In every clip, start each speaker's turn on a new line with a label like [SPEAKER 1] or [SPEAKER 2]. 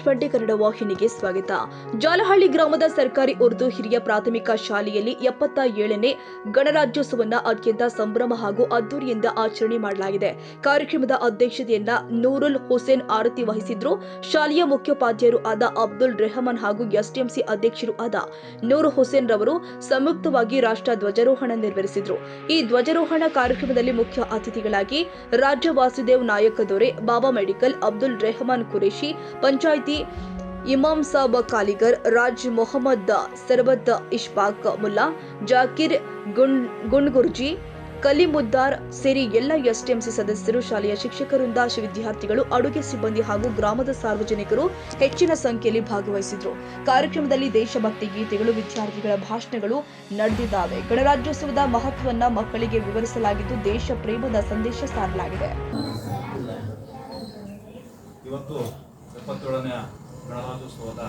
[SPEAKER 1] T20 Kannada ವಾಹಿನಿಗೆ ಸ್ವಾಗತ. ಜಾಲಹಳ್ಳಿ ಗ್ರಾಮದ ಸರ್ಕಾರಿ ಉರ್ದು ಹಿರಿಯ ಪ್ರಾಥಮಿಕ ಶಾಲೆಯಲ್ಲಿ 77ನೇ ಗಣರಾಜ್ಯೋತ್ಸವವನ್ನು ಅತ್ಯಂತ ಸಂಭ್ರಮ ಹಾಗೂ ಅದ್ದೂರಿಯಿಂದ ಆಚರಣೆ ಮಾಡಲಾಗಿದೆ. ಕಾರ್ಯಕ್ರಮದ ಅಧ್ಯಕ್ಷತೆಯನ್ನ ನೂರುಲ್ ಹುಸೇನ್ ಆರತಿ ವಹಿಸಿದ್ರು. ಶಾಲೆಯ ಮುಖ್ಯೋಪಾಧ್ಯಾಯರು ಆದ ಅಬ್ದುಲ್ ರೆಹಮಾನ್ ಹಾಗೂ ಎಸ್ಟಿಎಂಸಿ ಅಧ್ಯಕ್ಷರು ಆದ ನೂರ್ ಹುಸೇನ್ ರವರು ಸಂಯುಕ್ತವಾಗಿ ರಾಷ್ಟ್ರ ಧ್ವಜಾರೋಹಣ ನೆರವೇರಿಸಿದ್ರು. ಈ ಧ್ವಜಾರೋಹಣ ಕಾರ್ಯಕ್ರಮದಲ್ಲಿ ಮುಖ್ಯ ಅತಿಥಿಗಳಾಗಿ ರಾಜ್ಯ ವಾಸುದೇವ್ ನಾಯಕ ದೊರೆ, ಬಾಬಾ ಮೆಡಿಕಲ್, ಅಬ್ದುಲ್ ರೆಹಮಾನ್ ಕುರೇಶಿ, ಪಂಚಾಯಿತಿ ಇಮಾಮ್ ಸಾಬ್ ಕಾಲಿಗರ್, ರಾಜ್ ಮೊಹಮ್ಮದ್ ಸರ್ಬತ್, ಇಶ್ಫಾಕ್ ಮುಲ್ಲಾ, ಜಾಕಿರ್ ಗುಂಡ್ಗುರ್ಜಿ, ಕಲಿಮುದ್ದಾರ್ ಸೇರಿ ಎಲ್ಲ ಎಸ್ಟಿಎಂಸಿ ಸದಸ್ಯರು, ಶಾಲೆಯ ಶಿಕ್ಷಕರಿಂದ, ವಿದ್ಯಾರ್ಥಿಗಳು, ಅಡುಗೆ ಸಿಬ್ಬಂದಿ ಹಾಗೂ ಗ್ರಾಮದ ಸಾರ್ವಜನಿಕರು ಹೆಚ್ಚಿನ ಸಂಖ್ಯೆಯಲ್ಲಿ ಭಾಗವಹಿಸಿದ್ರು. ಕಾರ್ಯಕ್ರಮದಲ್ಲಿ ದೇಶಭಕ್ತಿ ಗೀತೆಗಳು, ವಿದ್ಯಾರ್ಥಿಗಳ ಭಾಷಣಗಳು ನಡೆದಿದ್ದಾವೆ. ಗಣರಾಜ್ಯೋತ್ಸವದ ಮಹತ್ವವನ್ನ ಮಕ್ಕಳಿಗೆ ವಿವರಿಸಲಾಗಿದ್ದು, ದೇಶ ಪ್ರೇಮದ ಸಂದೇಶ ಸಾರಲಾಗಿದೆ.
[SPEAKER 2] ಇವತ್ತು 77ನೇ ಗಣರಾಜ್ಯೋತ್ಸವದ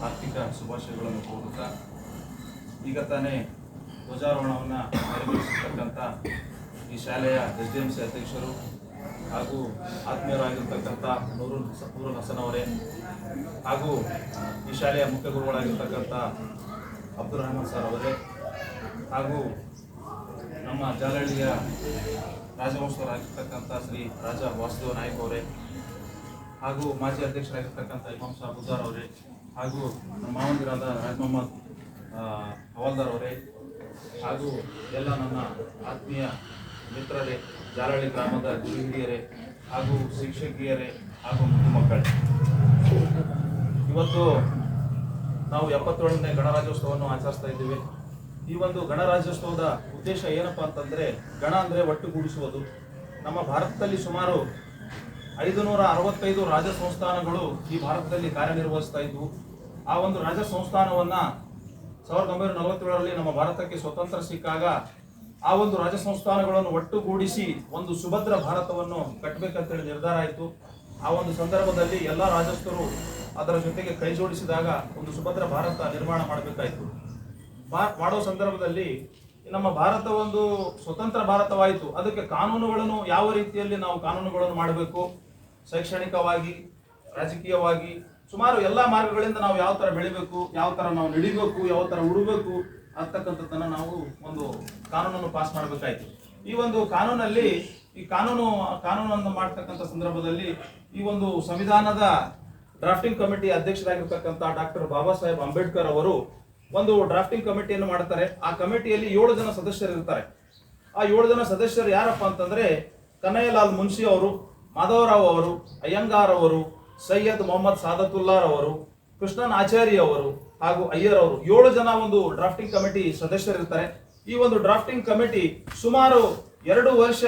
[SPEAKER 2] ಆರ್ಥಿಕ ಶುಭಾಶಯಗಳನ್ನು ಕೋರುತ್ತಾ, ಈಗ ತಾನೇ ಧ್ವಜಾರೋಹಣವನ್ನು ನೆರವೇರಿಸಿರ್ತಕ್ಕಂಥ ಈ ಶಾಲೆಯ SDMC ಅಧ್ಯಕ್ಷರು ಹಾಗೂ ಆತ್ಮೀಯರಾಗಿರ್ತಕ್ಕಂಥ ನೂರುಲ್ ಹಸನ್ ಅವರೇ, ಹಾಗೂ ಈ ಶಾಲೆಯ ಮುಖ್ಯ ಗುರುಗಳಾಗಿರ್ತಕ್ಕಂಥ ಅಬ್ದುಲ್ ರೆಹಮಾನ್ ಸರ್ ಅವರೇ, ಹಾಗೂ ನಮ್ಮ ಜಾಲಹಳ್ಳಿಯ ರಾಜವಂಶಸ್ಥರಾಗಿರ್ತಕ್ಕಂಥ ಶ್ರೀ ರಾಜ ವಾಸುದೇವ ನಾಯಕ್ ಅವರೇ, ಹಾಗೂ ಮಾಜಿ ಅಧ್ಯಕ್ಷರಾಗಿರ್ತಕ್ಕಂಥ ಇಮಾಮ್ ಸಾಬ್ ಮುದ್ದಾರ್ ಅವರೇ, ಹಾಗೂ ನಮ್ಮ ಮಾವಂದಿರಾದ ರಾಜ್ ಮೊಹಮ್ಮದ್ ಹವಾಲ್ದಾರ್ ಅವರೇ, ಹಾಗೂ ಎಲ್ಲ ನನ್ನ ಆತ್ಮೀಯ ಮಿತ್ರರೇ, ಜಾಲಹಳ್ಳಿ ಗ್ರಾಮದ ಗುರು ಹಿರಿಯರೇ, ಹಾಗೂ ಶಿಕ್ಷಕಿಯರೇ, ಹಾಗೂ ಮಕ್ಕಳೇ, ಇವತ್ತು ನಾವು 77ನೇ ಗಣರಾಜ್ಯೋತ್ಸವವನ್ನು ಆಚರಿಸ್ತಾ ಇದ್ದೀವಿ. ಈ ಒಂದು ಗಣರಾಜ್ಯೋತ್ಸವದ ಉದ್ದೇಶ ಏನಪ್ಪ ಅಂತಂದರೆ, ಗಣ ಅಂದರೆ ಒಟ್ಟುಗೂಡಿಸುವುದು. ನಮ್ಮ ಭಾರತದಲ್ಲಿ ಸುಮಾರು 565 ರಾಜ ಸಂಸ್ಥಾನಗಳು ಈ ಭಾರತದಲ್ಲಿ ಕಾರ್ಯನಿರ್ವಹಿಸ್ತಾ ಇದ್ವು. ಆ ಒಂದು ರಾಜ ಸಂಸ್ಥಾನವನ್ನು 1947ರಲ್ಲಿ ನಮ್ಮ ಭಾರತಕ್ಕೆ ಸ್ವತಂತ್ರ ಸಿಕ್ಕಾಗ ಆ ಒಂದು ರಾಜ ಸಂಸ್ಥಾನಗಳನ್ನು ಒಟ್ಟುಗೂಡಿಸಿ ಒಂದು ಸುಭದ್ರ ಭಾರತವನ್ನು ಕಟ್ಟಬೇಕಂತೇಳಿ ನಿರ್ಧಾರ ಆಯಿತು. ಆ ಒಂದು ಸಂದರ್ಭದಲ್ಲಿ ಎಲ್ಲ ರಾಜಸ್ಥರು ಅದರ ಜೊತೆಗೆ ಕೈ ಜೋಡಿಸಿದಾಗ ಒಂದು ಸುಭದ್ರ ಭಾರತ ನಿರ್ಮಾಣ ಮಾಡಬೇಕಾಯಿತು. ಮಾಡೋ ಸಂದರ್ಭದಲ್ಲಿ ನಮ್ಮ ಭಾರತ ಒಂದು ಸ್ವತಂತ್ರ ಭಾರತವಾಯಿತು. ಅದಕ್ಕೆ ಕಾನೂನುಗಳನ್ನು ಯಾವ ರೀತಿಯಲ್ಲಿ ನಾವು ಕಾನೂನುಗಳನ್ನು ಮಾಡಬೇಕು, ಶೈಕ್ಷಣಿಕವಾಗಿ, ರಾಜಕೀಯವಾಗಿ, ಸುಮಾರು ಎಲ್ಲ ಮಾರ್ಗಗಳಿಂದ ನಾವು ಯಾವ ಥರ ಬೆಳಿಬೇಕು, ಯಾವ ಥರ ನಾವು ನಡಿಬೇಕು, ಯಾವ ಥರ ಉಡಬೇಕು ಅಂತಕ್ಕಂಥದ್ದನ್ನು ನಾವು ಒಂದು ಕಾನೂನನ್ನು ಪಾಸ್ ಮಾಡಬೇಕಾಯಿತು. ಈ ಒಂದು ಕಾನೂನಲ್ಲಿ ಈ ಕಾನೂನನ್ನು ಮಾಡ್ತಕ್ಕಂಥ ಸಂದರ್ಭದಲ್ಲಿ ಈ ಒಂದು ಸಂವಿಧಾನದ drafting committee ಅಧ್ಯಕ್ಷರಾಗಿರ್ತಕ್ಕಂಥ doctor Baba Saheb Ambedkar ಅವರು ಒಂದು ಡ್ರಾಫ್ಟಿಂಗ್ ಕಮಿಟಿಯನ್ನು ಮಾಡ್ತಾರೆ. ಆ ಕಮಿಟಿಯಲ್ಲಿ 7 ಜನ ಸದಸ್ಯರು ಇರ್ತಾರೆ. ಆ 7 ಜನ ಸದಸ್ಯರು ಯಾರಪ್ಪ ಅಂತಂದ್ರೆ, ಕನ್ನಯ್ಯಲಾಲ್ ಮುನ್ಷಿ ಅವರು, ಮಾಧವರಾವ್ ಅವರು, ಅಯ್ಯಂಗಾರ್ ಅವರು, ಸೈಯದ್ ಮೊಹಮ್ಮದ್ ಸಾದತುಲ್ಲಾರ್ ಅವರು, ಕೃಷ್ಣನ್ ಆಚಾರ್ಯ ಅವರು, ಹಾಗೂ ಅಯ್ಯರ್ ಅವರು, 7 ಜನ ಒಂದು ಡ್ರಾಫ್ಟಿಂಗ್ ಕಮಿಟಿ ಸದಸ್ಯರಿರ್ತಾರೆ. ಈ ಒಂದು ಡ್ರಾಫ್ಟಿಂಗ್ ಕಮಿಟಿ ಸುಮಾರು 2 ವರ್ಷ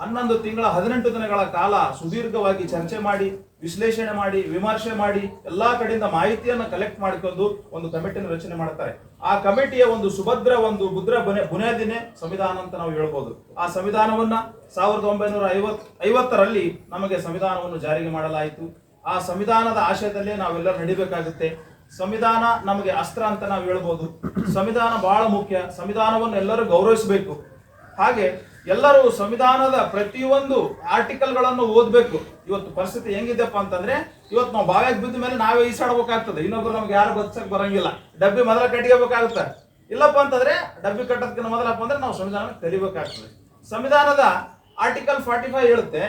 [SPEAKER 2] 11 ತಿಂಗಳ 18 ದಿನಗಳ ಕಾಲ ಸುದೀರ್ಘವಾಗಿ ಚರ್ಚೆ ಮಾಡಿ, ವಿಶ್ಲೇಷಣೆ ಮಾಡಿ, ವಿಮರ್ಶೆ ಮಾಡಿ, ಎಲ್ಲಾ ಕಡೆಯಿಂದ ಮಾಹಿತಿಯನ್ನು ಕಲೆಕ್ಟ್ ಮಾಡಿಕೊಂಡು ಒಂದು ಕಮಿಟಿಯನ್ನು ರಚನೆ ಮಾಡ್ತಾರೆ. ಆ ಕಮಿಟಿಯ ಒಂದು ಸುಭದ್ರ ಒಂದು ಬುನಿಯಾದಿನೇ ಸಂವಿಧಾನ ಅಂತ ನಾವು ಹೇಳ್ಬೋದು. ಆ ಸಂವಿಧಾನವನ್ನ 1950ರಲ್ಲಿ ನಮಗೆ ಸಂವಿಧಾನವನ್ನು ಜಾರಿಗೆ ಮಾಡಲಾಯಿತು. ಆ ಸಂವಿಧಾನದ ಆಶಯದಲ್ಲಿ ನಾವೆಲ್ಲರೂ ನಡಿಬೇಕಾಗುತ್ತೆ. ಸಂವಿಧಾನ ನಮಗೆ ಅಸ್ತ್ರ ಅಂತ ನಾವು ಹೇಳ್ಬೋದು. ಸಂವಿಧಾನ ಬಹಳ ಮುಖ್ಯ. ಸಂವಿಧಾನವನ್ನು ಎಲ್ಲರೂ ಗೌರವಿಸಬೇಕು. ಹಾಗೆ ಎಲ್ಲರೂ ಸಂವಿಧಾನದ ಪ್ರತಿಯೊಂದು ಆರ್ಟಿಕಲ್ಗಳನ್ನು ಓದಬೇಕು. ಇವತ್ತು ಪರಿಸ್ಥಿತಿ ಹೆಂಗಿದೆಪ್ಪ ಅಂತಂದ್ರೆ, ಇವತ್ತು ನಾವು ಬಾವಿಗೆ ಬಿದ್ದ ಮೇಲೆ ನಾವೇ ಈಸಾಡಬೇಕಾಗ್ತದೆ. ಇನ್ನೊಬ್ರು ನಮ್ಗೆ ಯಾರು ಬದುಕಕ್ಕೆ ಬರಂಗಿಲ್ಲ. ಡಬ್ಬಿ ಮೊದಲ ಕಟ್ಟಿಗೆಬೇಕಾಗುತ್ತೆ. ಇಲ್ಲಪ್ಪ ಅಂತಂದ್ರೆ ಡಬ್ಬಿ ಕಟ್ಟೋದಕ್ಕಿಂತ ಮೊದಲಪ್ಪ ಅಂದ್ರೆ ನಾವು ಸಂವಿಧಾನ ಕಲಿಬೇಕಾಗ್ತದೆ. ಸಂವಿಧಾನದ ಆರ್ಟಿಕಲ್ 45 ಹೇಳುತ್ತೆ.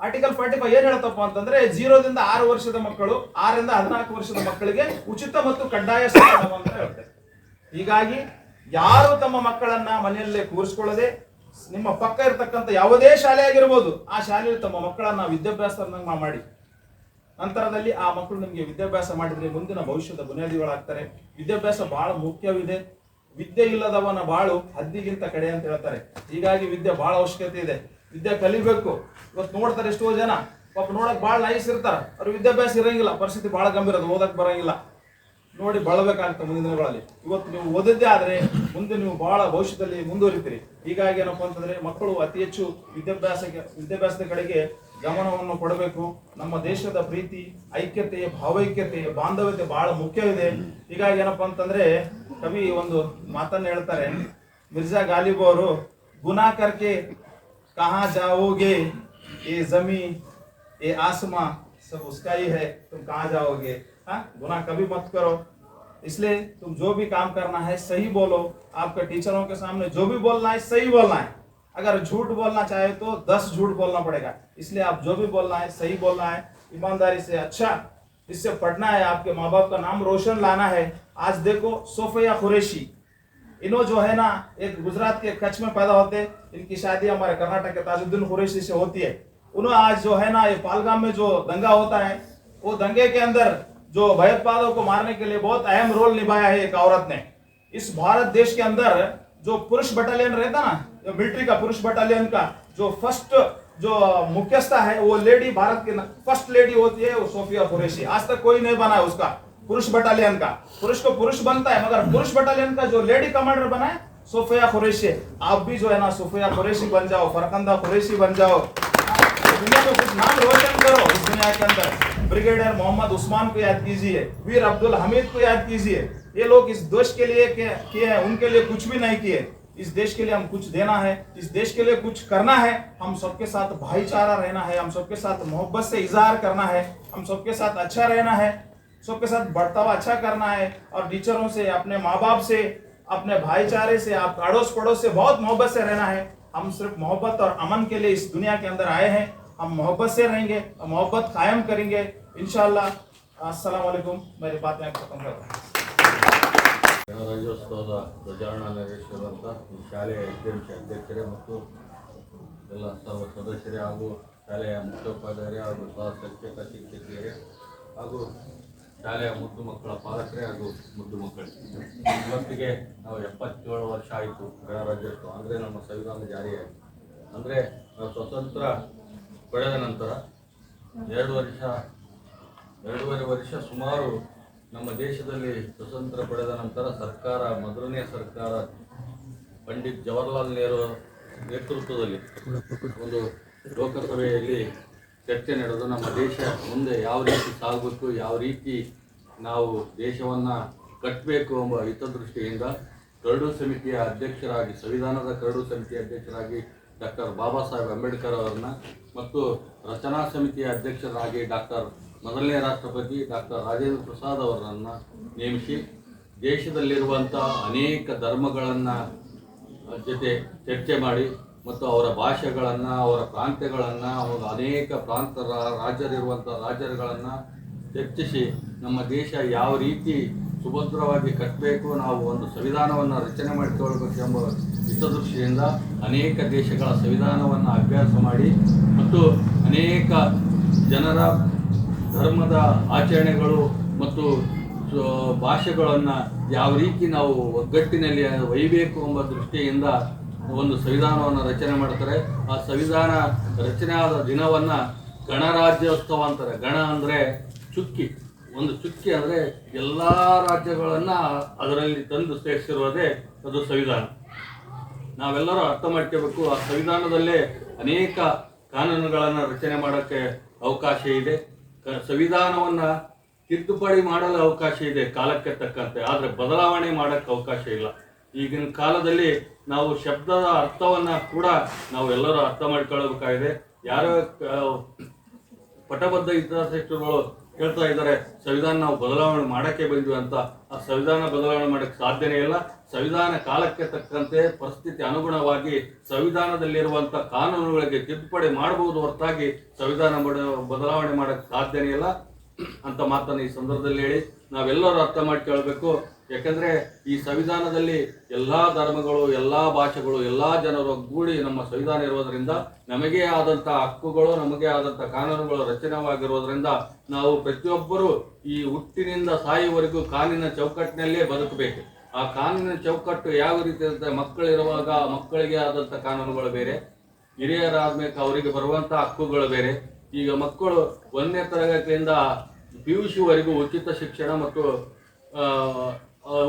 [SPEAKER 2] ಆರ್ಟಿಕಲ್ 45 ಏನ್ ಹೇಳುತ್ತಪ್ಪ ಅಂತಂದ್ರೆ, 0ದಿಂದ 6 ವರ್ಷದ ಮಕ್ಕಳು, 6ರಿಂದ 14 ವರ್ಷದ ಮಕ್ಕಳಿಗೆ ಉಚಿತ ಮತ್ತು ಕಡ್ಡಾಯ ಶಿಕ್ಷಣವನ್ನು ಹೇಳುತ್ತೆ. ಹೀಗಾಗಿ ಯಾರು ತಮ್ಮ ಮಕ್ಕಳನ್ನ ಮನೆಯಲ್ಲೇ ಕೂರಿಸ್ಕೊಳ್ಳದೆ, ನಿಮ್ಮ ಪಕ್ಕ ಇರತಕ್ಕಂಥ ಯಾವುದೇ ಶಾಲೆ ಆಗಿರ್ಬೋದು, ಆ ಶಾಲೆಯಲ್ಲಿ ತಮ್ಮ ಮಕ್ಕಳನ್ನ ವಿದ್ಯಾಭ್ಯಾಸ ಮಾಡಿ, ನಂತರದಲ್ಲಿ ಆ ಮಕ್ಕಳು ನಿಮಗೆ ವಿದ್ಯಾಭ್ಯಾಸ ಮಾಡಿದ್ರೆ ಮುಂದಿನ ಭವಿಷ್ಯದ ಬುನಿಯಾದಿಗಳಾಗ್ತಾರೆ. ವಿದ್ಯಾಭ್ಯಾಸ ಬಹಳ ಮುಖ್ಯವಿದೆ. ವಿದ್ಯೆ ಇಲ್ಲದವನ ಬಾಳು ಹದ್ದಿಗಿಂತ ಕಡೆ ಅಂತ ಹೇಳ್ತಾರೆ. ಹೀಗಾಗಿ ವಿದ್ಯೆ ಬಹಳ ಅವಶ್ಯಕತೆ ಇದೆ. ವಿದ್ಯೆ ಕಲಿಬೇಕು. ಇವತ್ತು ನೋಡ್ತಾರೆ ಎಷ್ಟೋ ಜನ ಪಾಪ ನೋಡಕ್ ಬಹಳ ನೈಸ್ ಇರ್ತಾರೆ, ಅವ್ರ ವಿದ್ಯಾಭ್ಯಾಸ ಇರಂಗಿಲ್ಲ, ಪರಿಸ್ಥಿತಿ ಬಹಳ ಗಂಭೀರ, ಅದು ಓದಕ್ ಬರಂಗಿಲ್ಲ. ನೋಡಿ ಬಳಬೇಕಾಗುತ್ತೆ ಮುಂದಿನ ದಿನಗಳಲ್ಲಿ. ಇವತ್ತು ನೀವು ಓದಿದ್ದೇ ಆದ್ರೆ ಮುಂದೆ ನೀವು ಬಹಳ ಭವಿಷ್ಯದಲ್ಲಿ ಮುಂದುವರಿತೀರಿ. ಹೀಗಾಗಿ ಏನಪ್ಪಾ ಅಂತಂದ್ರೆ, ಮಕ್ಕಳು ಅತಿ ಹೆಚ್ಚು ವಿದ್ಯಾಭ್ಯಾಸದ ಕಡೆಗೆ ಗಮನವನ್ನು ಕೊಡಬೇಕು. ನಮ್ಮ ದೇಶದ ಪ್ರೀತಿ, ಐಕ್ಯತೆ, ಭಾವೈಕ್ಯತೆ, ಬಾಂಧವ್ಯತೆ ಬಹಳ ಮುಖ್ಯವಿದೆ. ಹೀಗಾಗಿ ಏನಪ್ಪಾ ಅಂತಂದ್ರೆ, ಕವಿ ಒಂದು ಮಾತನ್ನು ಹೇಳ್ತಾರೆ, ಮಿರ್ಜಾ ಗಾಲಿಬ್ ಅವರು, ಗುನಾ ಕರ್ಕೆ ಕಹಾ ಜಾವೋಗೆ, ಏ ಜಮೀ ए आसमां सब उसका ही है, तुम कहाँ जाओगे? हाँ, गुनाह कभी मत करो। इसलिए तुम जो भी काम करना है सही बोलो। आपके टीचरों के सामने जो भी बोलना है सही बोलना है। अगर झूठ बोलना चाहे तो 10 झूठ बोलना पड़ेगा। इसलिए आप जो भी बोलना है सही बोलना है, ईमानदारी से। अच्छा, इससे पढ़ना है, आपके माँ बाप का नाम रोशन लाना है। आज देखो सोफिया कुरैशी, इन्हों जो है ना एक गुजरात के कच्छ में पैदा होते, इनकी शादी हमारे कर्नाटक के ताजुद्दीन कुरैशी से होती है। उन्होंने आज जो है ना ये पालगाम में जो दंगा होता है, वो दंगे के अंदर जो भयोत्पादकों को मारने के लिए बहुत अहम रोल निभाया है एक औरत ने। इस भारत देश के अंदर जो पुरुष बटालियन रहता ना, जो मिलिट्री का पुरुष बटालियन का जो फर्स्ट जो मुख्यस्था है वो लेडी, भारत की फर्स्ट लेडी होती है वो सोफिया कुरैशी। आज तक कोई नहीं बना है उसका पुरुष बटालियन का। पुरुष को पुरुष बनता है, मगर पुरुष बटालियन का जो लेडी कमांडर बना है सोफिया कुरैशी। आप भी जो है ना सोफिया कुरैशी बन जाओ, फरकंदा कुरैशी बन जाओ, दुनिया में कुछ नाम रोशन करो इस दुनिया के अंदर। ब्रिगेडियर मोहम्मद उस्मान को याद कीजिए, वीर अब्दुल हमीद को याद कीजिए। ये लोग इस देश के लिए किए हैं, उनके लिए कुछ भी नहीं किए। इस देश के लिए हम कुछ देना है, इस देश के लिए कुछ करना है। हम सबके साथ भाईचारा रहना है, हम सबके साथ मोहब्बत से इजहार करना है, हम सबके साथ अच्छा रहना है, सबके साथ बर्ताव अच्छा करना है। और टीचरों से, अपने माँ बाप से, अपने भाईचारे से, आप अड़ोस पड़ोस से बहुत मोहब्बत से रहना है। हम सिर्फ मोहब्बत और अमन के लिए इस दुनिया के अंदर आए हैं। हम मोहब्बत से रहेंगे, मोहब्बत कायम करेंगे इंशाअल्लाह। अस्सलाम वालेकुम। मेरी बात यहाँ खत्म करता हूँ।
[SPEAKER 3] ಗಣರಾಜ್ಯೋತ್ಸವದ ಧ್ವಜಾರೋಹಣ ನೆರವೇರಿಸಿರುವಂಥ ಈ ಶಾಲೆಯ ಅಧ್ಯಕ್ಷರೇ ಮತ್ತು ಎಲ್ಲ ಸರ್ವ ಸದಸ್ಯರೇ ಹಾಗೂ ಶಾಲೆಯ ಮುಖ್ಯೋಪಾಧ್ಯಾಯರೇ ಹಾಗೂ ಸಹ ಶಿಕ್ಷಕ ಶಿಕ್ಷಕಿಯರೇ ಹಾಗೂ ಶಾಲೆಯ ಮುದ್ದು ಮಕ್ಕಳ ಪಾಲಕರೇ ಹಾಗೂ ಮುದ್ದು ಮಕ್ಕಳು, ಇವತ್ತಿಗೆ ನಾವು 77 ವರ್ಷ ಆಯಿತು ಗಣರಾಜ್ಯೋತ್ಸವ ಅಂದರೆ ನಮ್ಮ ಸಂವಿಧಾನ ಜಾರಿಯಾಗಿ. ಅಂದರೆ ನಾವು ಸ್ವತಂತ್ರ ಪಡೆದ ನಂತರ 2.5 ವರ್ಷ ಸುಮಾರು ನಮ್ಮ ದೇಶದಲ್ಲಿ ಸ್ವತಂತ್ರ ಪಡೆದ ನಂತರ ಸರ್ಕಾರ, ಮೊದಲನೇ ಸರ್ಕಾರ ಪಂಡಿತ್ ಜವಾಹರ್ಲಾಲ್ ನೆಹರು ನೇತೃತ್ವದಲ್ಲಿ ಒಂದು ಲೋಕಸಭೆಯಲ್ಲಿ ಚರ್ಚೆ ನಡೆದು ನಮ್ಮ ದೇಶ ಮುಂದೆ ಯಾವ ರೀತಿ ಸಾಗಬೇಕು, ಯಾವ ರೀತಿ ನಾವು ದೇಶವನ್ನು ಕಟ್ಟಬೇಕು ಎಂಬ ಹಿತದೃಷ್ಟಿಯಿಂದ ಕರಡು ಸಮಿತಿಯ ಅಧ್ಯಕ್ಷರಾಗಿ, ಸಂವಿಧಾನದ ಕರಡು ಸಮಿತಿಯ ಅಧ್ಯಕ್ಷರಾಗಿ ಡಾಕ್ಟರ್ ಬಾಬಾ ಸಾಹೇಬ್ ಅಂಬೇಡ್ಕರ್ ಅವರನ್ನ ಮತ್ತು ರಚನಾ ಸಮಿತಿಯ ಅಧ್ಯಕ್ಷರಾಗಿ ಮೊದಲನೇ ರಾಷ್ಟ್ರಪತಿ ಡಾಕ್ಟರ್ ರಾಜೇಂದ್ರ ಪ್ರಸಾದ್ ಅವರನ್ನು ನೇಮಿಸಿ ದೇಶದಲ್ಲಿರುವಂಥ ಅನೇಕ ಧರ್ಮಗಳನ್ನು ಜೊತೆ ಚರ್ಚೆ ಮಾಡಿ ಮತ್ತು ಅವರ ಭಾಷೆಗಳನ್ನು, ಅವರ ಪ್ರಾಂತ್ಯಗಳನ್ನು, ಅವರ ಅನೇಕ ರಾಜ್ಯರಿರುವಂಥ ರಾಜ್ಯಗಳನ್ನು ಚರ್ಚಿಸಿ ನಮ್ಮ ದೇಶ ಯಾವ ರೀತಿ ಸುಭದ್ರವಾಗಿ ಕಟ್ಟಬೇಕು, ನಾವು ಒಂದು ಸಂವಿಧಾನವನ್ನು ರಚನೆ ಮಾಡಿಕೊಳ್ಳಬೇಕು ಎಂಬ ಹಿತದೃಷ್ಟಿಯಿಂದ ಅನೇಕ ದೇಶಗಳ ಸಂವಿಧಾನವನ್ನು ಅಭ್ಯಾಸ ಮಾಡಿ ಮತ್ತು ಅನೇಕ ಜನರ ಧರ್ಮದ ಆಚರಣೆಗಳು ಮತ್ತು ಭಾಷೆಗಳನ್ನು ಯಾವ ರೀತಿ ನಾವು ಒಗ್ಗಟ್ಟಿನಲ್ಲಿ ಒಯ್ಯಬೇಕು ಎಂಬ ದೃಷ್ಟಿಯಿಂದ ಒಂದು ಸಂವಿಧಾನವನ್ನು ರಚನೆ ಮಾಡ್ತಾರೆ. ಆ ಸಂವಿಧಾನ ರಚನೆ ಆದ ದಿನವನ್ನು ಗಣರಾಜ್ಯೋತ್ಸವ ಅಂತಾರೆ. ಗಣ ಅಂದರೆ ಚುಕ್ಕಿ, ಒಂದು ಚುಕ್ಕಿ ಅಂದರೆ ಎಲ್ಲ ರಾಜ್ಯಗಳನ್ನು ಅದರಲ್ಲಿ ತಂದು ಸೇರಿಸಿರುವುದೇ ಅದು ಸಂವಿಧಾನ. ನಾವೆಲ್ಲರೂ ಅರ್ಥ ಮಾಡ್ಕೋಬೇಕು, ಆ ಸಂವಿಧಾನದಲ್ಲೇ ಅನೇಕ ಕಾನೂನುಗಳನ್ನು ರಚನೆ ಮಾಡೋಕ್ಕೆ ಅವಕಾಶ ಇದೆ. ಸಂವಿಧಾನವನ್ನು ತಿದ್ದುಪಡಿ ಮಾಡಲು ಅವಕಾಶ ಇದೆ ಕಾಲಕ್ಕೆ ತಕ್ಕಂತೆ, ಆದರೆ ಬದಲಾವಣೆ ಮಾಡೋಕ್ಕೆ ಅವಕಾಶ ಇಲ್ಲ. ಈಗಿನ ಕಾಲದಲ್ಲಿ ನಾವು ಶಬ್ದದ ಅರ್ಥವನ್ನು ಕೂಡ ನಾವು ಎಲ್ಲರೂ ಅರ್ಥ ಮಾಡ್ಕೊಳ್ಬೇಕಾಗಿದೆ. ಯಾರೋ ಪಟಬದ್ಧ ಇತಿಹಾಸಗಳು ಹೇಳ್ತಾ ಇದ್ದಾರೆ ಸಂವಿಧಾನ ನಾವು ಬದಲಾವಣೆ ಮಾಡೋಕ್ಕೆ ಬಂದ್ವಿ ಅಂತ. ಆ ಸಂವಿಧಾನ ಬದಲಾವಣೆ ಮಾಡೋಕ್ಕೆ ಸಾಧ್ಯನೇ ಇಲ್ಲ. ಸಂವಿಧಾನ ಕಾಲಕ್ಕೆ ತಕ್ಕಂತೆ ಪರಿಸ್ಥಿತಿ ಅನುಗುಣವಾಗಿ ಸಂವಿಧಾನದಲ್ಲಿರುವಂಥ ಕಾನೂನುಗಳಿಗೆ ತಿದ್ದುಪಡಿ ಮಾಡಬಹುದು ಹೊರತಾಗಿ ಸಂವಿಧಾನ ಬದಲಾವಣೆ ಮಾಡೋಕ್ಕೆ ಸಾಧ್ಯನೇ ಇಲ್ಲ ಅಂತ ಮಾತನ್ನು ಈ ಸಂದರ್ಭದಲ್ಲಿ ಹೇಳಿ ನಾವೆಲ್ಲರೂ ಅರ್ಥ ಮಾಡ್ಕೊಳ್ಬೇಕು. ಯಾಕಂದರೆ ಈ ಸಂವಿಧಾನದಲ್ಲಿ ಎಲ್ಲ ಧರ್ಮಗಳು, ಎಲ್ಲ ಭಾಷೆಗಳು, ಎಲ್ಲ ಜನರು ಒಗ್ಗೂಡಿ ನಮ್ಮ ಸಂವಿಧಾನ ಇರೋದರಿಂದ ನಮಗೇ ಆದಂಥ ಹಕ್ಕುಗಳು, ನಮಗೆ ಆದಂಥ ಕಾನೂನುಗಳು ರಚನೆವಾಗಿರೋದ್ರಿಂದ ನಾವು ಪ್ರತಿಯೊಬ್ಬರೂ ಈ ಹುಟ್ಟಿನಿಂದ ಸಾಯುವವರೆಗೂ ಕಾನೂನಿನ ಚೌಕಟ್ಟಿನಲ್ಲೇ ಬದುಕಬೇಕು. ಆ ಕಾನೂನಿನ ಚೌಕಟ್ಟು ಯಾವ ರೀತಿ ಇರುತ್ತೆ, ಮಕ್ಕಳಿರುವಾಗ ಮಕ್ಕಳಿಗೆ ಆದಂಥ ಕಾನೂನುಗಳು ಬೇರೆ, ಹಿರಿಯರಾದ್ಮೇಲೆ ಅವರಿಗೆ ಬರುವಂಥ ಹಕ್ಕುಗಳು ಬೇರೆ. ಈಗ ಮಕ್ಕಳು 1ನೇ ತರಗತಿಯಿಂದ PUC ವರೆಗೂ ಉಚಿತ ಶಿಕ್ಷಣ ಮತ್ತು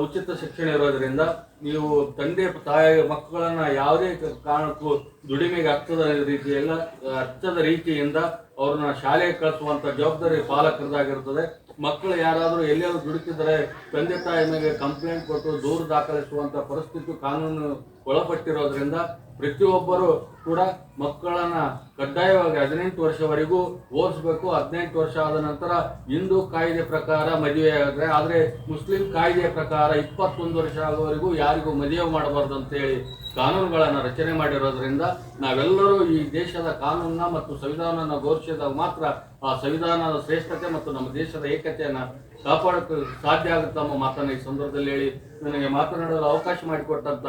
[SPEAKER 3] ಉಚಿತ ಶಿಕ್ಷಣ ಇರೋದರಿಂದ ನೀವು ತಂದೆ ತಾಯಿ ಮಕ್ಕಳನ್ನು ಯಾವುದೇ ಕಾರಣಕ್ಕೂ ದುಡಿಮೆಗೆ ಹಚ್ಚದ ರೀತಿಯಿಂದ ಅವ್ರನ್ನ ಶಾಲೆಗೆ ಕಳಿಸುವಂಥ ಜವಾಬ್ದಾರಿ ಪಾಲಕರದಾಗಿರ್ತದೆ. ಮಕ್ಕಳು ಯಾರಾದರೂ ಎಲ್ಲಾದರೂ ದುಡಿತಿದ್ರೆ ತಂದೆ ತಾಯಿ ಮೇಲೆ ಕಂಪ್ಲೇಂಟ್ ಕೊಟ್ಟು ದೂರು ದಾಖಲಿಸುವಂಥ ಪರಿಸ್ಥಿತಿ ಕಾನೂನು ಒಳಪಟ್ಟಿರೋದ್ರಿಂದ ಪ್ರತಿಯೊಬ್ಬರು ಕೂಡ ಮಕ್ಕಳನ್ನ ಕಡ್ಡಾಯವಾಗಿ 18 ವರ್ಷವರೆಗೂ ಓದಿಸ್ಬೇಕು. 18 ವರ್ಷ ಆದ ನಂತರ ಹಿಂದೂ ಕಾಯ್ದೆ ಪ್ರಕಾರ ಮದುವೆ ಆದರೆ ಮುಸ್ಲಿಂ ಕಾಯ್ದೆಯ ಪ್ರಕಾರ 21 ವರ್ಷ ಆಗುವವರೆಗೂ ಯಾರಿಗೂ ಮದುವೆ ಮಾಡಬಾರ್ದು ಅಂತೇಳಿ ಕಾನೂನುಗಳನ್ನು ರಚನೆ ಮಾಡಿರೋದ್ರಿಂದ ನಾವೆಲ್ಲರೂ ಈ ದೇಶದ ಕಾನೂನನ್ನ ಮತ್ತು ಸಂವಿಧಾನನ ಗೌರವಿಸಿದಾಗ ಮಾತ್ರ ಆ ಸಂವಿಧಾನದ ಶ್ರೇಷ್ಠತೆ ಮತ್ತು ನಮ್ಮ ದೇಶದ ಏಕತೆಯನ್ನು ಕಾಪಾಡೋಕ್ಕೆ ಸಾಧ್ಯ ಆಗುತ್ತೆ ನಮ್ಮ ಮಾತನ್ನು ಈ ಸಂದರ್ಭದಲ್ಲಿ ಹೇಳಿ ನನಗೆ ಮಾತನಾಡಲು ಅವಕಾಶ ಮಾಡಿಕೊಟ್ಟಂತ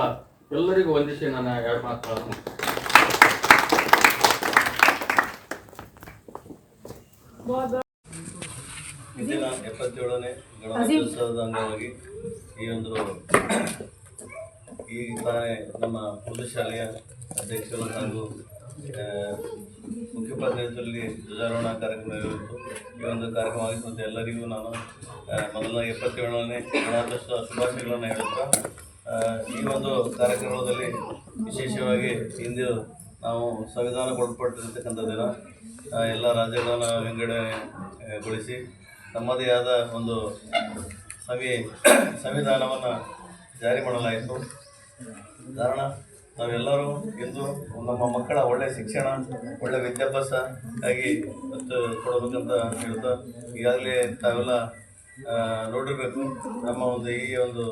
[SPEAKER 3] ಎಲ್ಲರಿಗೂ ವಂದಿಸಿ ನನ್ನ 2 ಮಾತುಗಳನ್ನು
[SPEAKER 4] ಇಂದಿನ 77ನೇ ಗಣರಾಜ್ಯೋತ್ಸವದ ಅಂಗವಾಗಿ ಈ ತಾನೇ ನಮ್ಮ ಉರ್ದು ಶಾಲೆಯ ಅಧ್ಯಕ್ಷರು ಹಾಗೂ ಮುಖ್ಯೋಪಾಧ್ಯಾಯರಲ್ಲಿ ಧ್ವಜಾರೋಹಣ ಕಾರ್ಯಕ್ರಮ ಇರುವುದು. ಈ ಒಂದು ಕಾರ್ಯಕ್ರಮ ಆಗಿರುವಂಥ ಎಲ್ಲರಿಗೂ ನಾನು ಮೊದಲ 77ನೇ ಗಣರಾಜ್ಯೋತ್ಸವ ಶುಭಾಶಯಗಳನ್ನು ಹೇಳುತ್ತಾ ಈ ಒಂದು ಕಾರ್ಯಕ್ರಮದಲ್ಲಿ ವಿಶೇಷವಾಗಿ ಇಂದು ನಾವು ಸಂವಿಧಾನ ಕೊಡಲ್ಪಟ್ಟಿರ್ತಕ್ಕಂಥ ದಿನ ಎಲ್ಲ ರಾಜ್ಯಗಳನ್ನು ವಿಂಗಡಣೆಗೊಳಿಸಿ ತಮ್ಮದೇ ಆದ ಒಂದು ಸಂವಿಧಾನವನ್ನು ಜಾರಿ ಮಾಡಲಾಯಿತು. ಕಾರಣ ನಾವೆಲ್ಲರೂ ಇಂದು ನಮ್ಮ ಮಕ್ಕಳ ಒಳ್ಳೆಯ ಶಿಕ್ಷಣ, ಒಳ್ಳೆಯ ವಿದ್ಯಾಭ್ಯಾಸ ಆಗಿ ಮತ್ತು ಕೊಡಬೇಕಂತ ಹೇಳ್ತಾ ಈಗಾಗಲೇ ತಾವೆಲ್ಲ ನೋಡಿರಬೇಕು ನಮ್ಮ ಈ ಒಂದು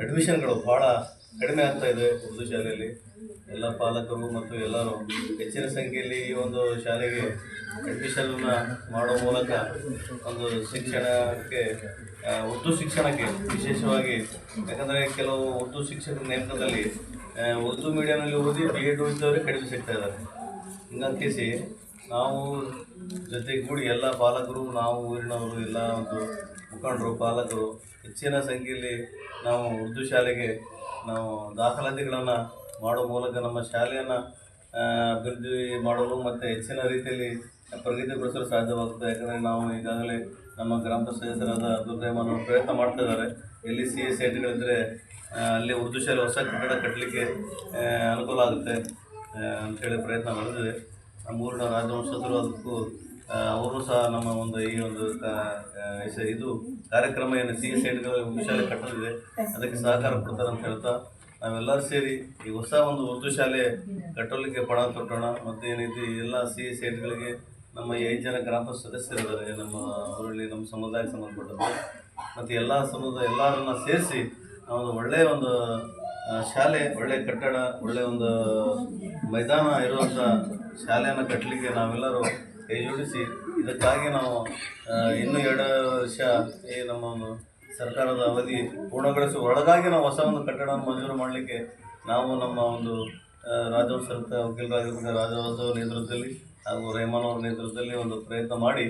[SPEAKER 4] ಅಡ್ಮಿಷನ್ಗಳು ಭಾಳ ಕಡಿಮೆ ಆಗ್ತಾ ಇದೆ ಉರ್ದು ಶಾಲೆಯಲ್ಲಿ. ಎಲ್ಲ ಪಾಲಕರು ಮತ್ತು ಎಲ್ಲರೂ ಹೆಚ್ಚಿನ ಸಂಖ್ಯೆಯಲ್ಲಿ ಈ ಒಂದು ಶಾಲೆಗೆ ಅಡ್ಮಿಷನನ್ನು ಮಾಡೋ ಮೂಲಕ ಒಂದು ಶಿಕ್ಷಣಕ್ಕೆ ಉರ್ದು ಶಿಕ್ಷಣಕ್ಕೆ ವಿಶೇಷವಾಗಿ, ಯಾಕಂದರೆ ಕೆಲವು ಉರ್ದು ಶಿಕ್ಷಕರ ನೇಮಕದಲ್ಲಿ ಉರ್ದು ಮೀಡಿಯಂನಲ್ಲಿ ಓದಿ BEd ಓದಿದವರೇ ಕಡಿಮೆ ಸಿಗ್ತಾ ಇದ್ದಾರೆ. ಹಿಂಗಾಗಿ ನಾವು ಜೊತೆಗೂಡಿ ಎಲ್ಲ ಪಾಲಕರು, ನಾವು ಊರಿನವರು, ಎಲ್ಲ ಒಂದು ಮುಖಂಡರು, ಪಾಲಕರು ಹೆಚ್ಚಿನ ಸಂಖ್ಯೆಯಲ್ಲಿ ನಾವು ಉರ್ದು ಶಾಲೆಗೆ ನಾವು ದಾಖಲಾತಿಗಳನ್ನು ಮಾಡೋ ಮೂಲಕ ನಮ್ಮ ಶಾಲೆಯನ್ನು ಅಭಿವೃದ್ಧಿ ಮಾಡಲು ಮತ್ತು ಹೆಚ್ಚಿನ ರೀತಿಯಲ್ಲಿ ಪ್ರಗತಿಗೊಳಿಸಲು ಸಾಧ್ಯವಾಗುತ್ತೆ. ಯಾಕಂದರೆ ನಾವು ಈಗಾಗಲೇ ನಮ್ಮ ಗ್ರಾಮ ಪಂಚಾಯತ್ ಸದಸ್ಯರಾದ ಅಬ್ದುಲ್ ರೆಹಮಾನ್ ಅವರು ಪ್ರಯತ್ನ ಮಾಡ್ತಾ ಇದ್ದಾರೆ. ಎಲ್ಲಿ CA ಸೈಟ್ಗಳಿದ್ದರೆ ಅಲ್ಲಿ ಉರ್ದು ಶಾಲೆ ಹೊಸ ಕಟ್ಟಡ ಕಟ್ಟಲಿಕ್ಕೆ ಅನುಕೂಲ ಆಗುತ್ತೆ ಅಂಥೇಳಿ ಪ್ರಯತ್ನ ನಡೆದಿದೆ. ನಮ್ಮ ಊರಿನ ರಾಜವಂಶಸ್ಥರು ಅದಕ್ಕೂ ಅವರು ಸಹ ನಮ್ಮ ಈ ಒಂದು ಇದು ಕಾರ್ಯಕ್ರಮ ಏನು CA ಸೈಟ್ಗಳ ಉರ್ದು ಶಾಲೆ ಕಟ್ಟಲಿದೆ ಅದಕ್ಕೆ ಸಹಕಾರ ಕೊಡ್ತಾರೆ ಅಂತ ಹೇಳ್ತಾ ನಾವೆಲ್ಲರೂ ಸೇರಿ ಈ ಹೊಸ ಒಂದು ಉರ್ದು ಶಾಲೆ ಕಟ್ಟಲಿಕ್ಕೆ ಪಣ ತೊಟ್ಟೋಣ. ಮತ್ತು ಏನೈತಿ ಎಲ್ಲ CA ಸೈಟ್ಗಳಿಗೆ ನಮ್ಮ 5 ಜನ ಗ್ರಾಮ ಪಂಚಾಯತ್ ಸದಸ್ಯರಿದ್ದಾರೆ ನಮ್ಮ ಊರಲ್ಲಿ, ನಮ್ಮ ಸಮುದಾಯಕ್ಕೆ ಸಂಬಂಧಪಟ್ಟದ್ದು. ಮತ್ತು ಎಲ್ಲರನ್ನ ಸೇರಿಸಿ ನಾವು ಒಳ್ಳೆಯ ಒಂದು ಶಾಲೆ, ಒಳ್ಳೆಯ ಕಟ್ಟಡ, ಒಳ್ಳೆಯ ಒಂದು ಮೈದಾನ ಇರುವಂಥ ಶಾಲೆಯನ್ನು ಕಟ್ಟಲಿಕ್ಕೆ ನಾವೆಲ್ಲರೂ ಕೈ ಜೋಡಿಸಿ ಇದಕ್ಕಾಗಿ ನಾವು ಇನ್ನೂ 2 ವರ್ಷ ಈ ನಮ್ಮ ಒಂದು ಸರ್ಕಾರದ ಅವಧಿ ಪೂರ್ಣಗೊಳಿಸುವ ಒಳಗಾಗಿ ನಾವು ಹೊಸ ಒಂದು ಕಟ್ಟಡವನ್ನು ಮಂಜೂರು ಮಾಡಲಿಕ್ಕೆ ನಾವು ನಮ್ಮ ಒಂದು ರಾಜವಂಶ ವಕೀಲರಾಗಿರುವ ರಾಜವಂಶದ ನೇತೃತ್ವದಲ್ಲಿ ಹಾಗೂ ರೆಹಮಾನ್ ಅವರ ನೇತೃತ್ವದಲ್ಲಿ ಒಂದು ಪ್ರಯತ್ನ ಮಾಡಿ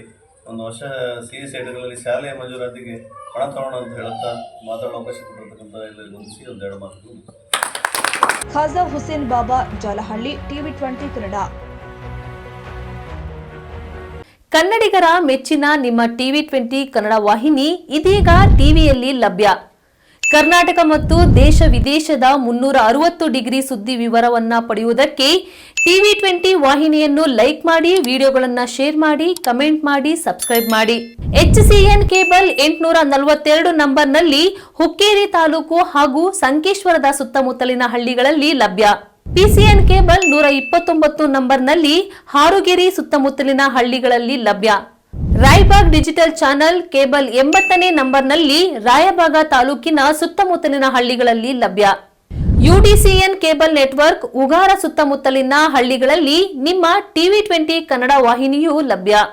[SPEAKER 4] ಒಂದು ಹೊಸ CA ಸೈಟ್ಗಳಲ್ಲಿ ಶಾಲೆಯ ಮಂಜೂರಾತಿಗೆ ಹಣ ತಗೋಣ ಅಂತ ಹೇಳುತ್ತಾ ಮಾತಾಡೋ ಅವಕಾಶ ಕೊಟ್ಟಿರ್ತಕ್ಕಂಥ ಎಲ್ಲರಿಗೂ ಹೊಂದಿಸಿ 2 ಮಾತುಗಳು.
[SPEAKER 1] ಖಾಜಾ ಹುಸೇನ್ ಬಾಬಾ, ಜಾಲಹಳ್ಳಿ, TV20 ಕನ್ನಡ.
[SPEAKER 5] ಕನ್ನಡಿಗರ ಮೆಚ್ಚಿನ ನಿಮ್ಮ TV20 ಕನ್ನಡ ವಾಹಿನಿ ಇದೀಗ ಟಿವಿಯಲ್ಲಿ ಲಭ್ಯ. ಕರ್ನಾಟಕ ಮತ್ತು ದೇಶ ವಿದೇಶದ 360 ಡಿಗ್ರಿ ಸುದ್ದಿ ವಿವರವನ್ನ ಪಡೆಯುವುದಕ್ಕೆ TV20 ವಾಹಿನಿಯನ್ನು ಲೈಕ್ ಮಾಡಿ, ವಿಡಿಯೋಗಳನ್ನು ಶೇರ್ ಮಾಡಿ, ಕಮೆಂಟ್ ಮಾಡಿ, ಸಬ್ಸ್ಕ್ರೈಬ್ ಮಾಡಿ. HCN ಕೇಬಲ್ 842 ನಂಬರ್ನಲ್ಲಿ ಹುಕ್ಕೇರಿ ತಾಲೂಕು ಹಾಗೂ ಸಂಕೇಶ್ವರದ ಸುತ್ತಮುತ್ತಲಿನ ಹಳ್ಳಿಗಳಲ್ಲಿ ಲಭ್ಯ. PCN ಕೇಬಲ್ 129 ನಂಬರ್ನಲ್ಲಿ ಹಾರುಗೆರೆ ಸುತ್ತಮುತ್ತಲಿನ ಹಳ್ಳಿಗಳಲ್ಲಿ ಲಭ್ಯ. ರಾಯಬಾಗ್ ಡಿಜಿಟಲ್ ಚಾನೆಲ್ ಕೇಬಲ್ 80ನೇ ನಂಬರ್ನಲ್ಲಿ ರಾಯಬಾಗ ತಾಲೂಕಿನ ಸುತ್ತಮುತ್ತಲಿನ ಹಳ್ಳಿಗಳಲ್ಲಿ ಲಭ್ಯ. UDCN ಕೇಬಲ್ ನೆಟ್ವರ್ಕ್ ಉಗಾರ ಸುತ್ತಮುತ್ತಲಿನ ಹಳ್ಳಿಗಳಲ್ಲಿ ನಿಮ್ಮ TV20 ಕನ್ನಡ ವಾಹಿನಿಯೂ ಲಭ್ಯ.